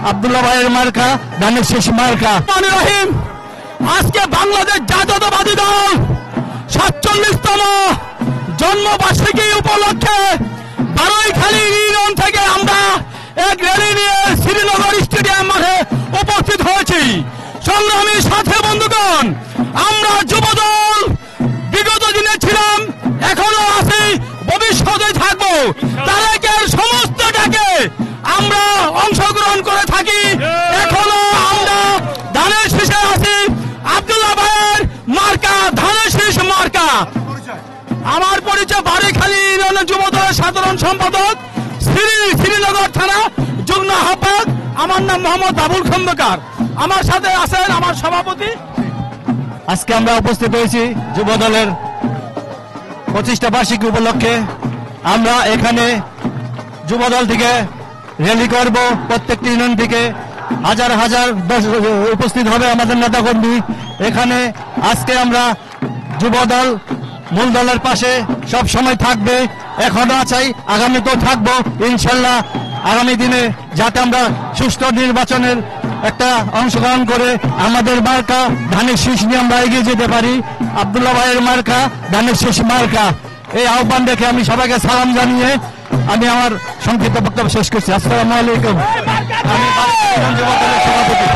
আব্দুল্লাহ ভাইয়ের মার্কা ধানের শীষ মার্কা। রহিম, আজকে বাংলাদেশ জাতীয়তাবাদী দল ৪৭তম জন্মবার্ষিকী উপলক্ষে বারৈখালী ইউনিয়ন থেকে আমরা এক র্যালি নিয়ে শ্রীনগর স্টেডিয়াম মাঠে উপস্থিত হয়েছি। সংগ্রামী সাথী বন্ধুগণ, আমরা যুবদল বিগত দিনে ছিলাম, এখনো আছি, ভবিষ্যতে থাকবো। তারেকের সমস্ত ডাকে আমরা অংশগ্রহণ করে থাকি। এখনো আমরা ধানের শীষে আছি। আব্দুল্লাহ ভাইয়ের মার্কা ধানের শীষ মার্কা। আমার পরিচয় বারৈখালী ইউনিয়নের যুবদলের সাধারণ সম্পাদক, শ্রীনগর থানা যুগ্ম আহ্বায়ক। আমার নাম মোহাম্মদ আবুল খন্দকার। আমার সাথে আছেন আমার সভাপতি। আজকে আমরা উপস্থিত হয়েছি যুবদলের 25টা বার্ষিকী উপলক্ষে। আমরা এখানে যুবদল থেকে র্যালি করব। প্রত্যেকটি ইউনিয়ন থেকে হাজার হাজার উপস্থিত হবে আমাদের নেতাকর্মী এখানে। আজকে আমরা যুবদল মূল দলের পাশে সব সময় থাকবে, এখনো চাই, আগামীতেও থাকবো ইনশাল্লাহ। আগামী দিনে যাতে আমরা সুষ্ঠু নির্বাচনের একটা অংশগ্রহণ করে আমাদের মার্কা ধানের শীষ নিয়ে আমরা এগিয়ে যেতে পারি। আব্দুল্লাহ ভাইয়ের মার্কা ধানের শীষ মার্কা। এই আহ্বান দেখে আমি সবাইকে সালাম জানিয়ে আমি আমার সংক্ষিপ্ত বক্তব্য শেষ করছি। আসসালামু আলাইকুম। আমি যুবদলের সভাপতি।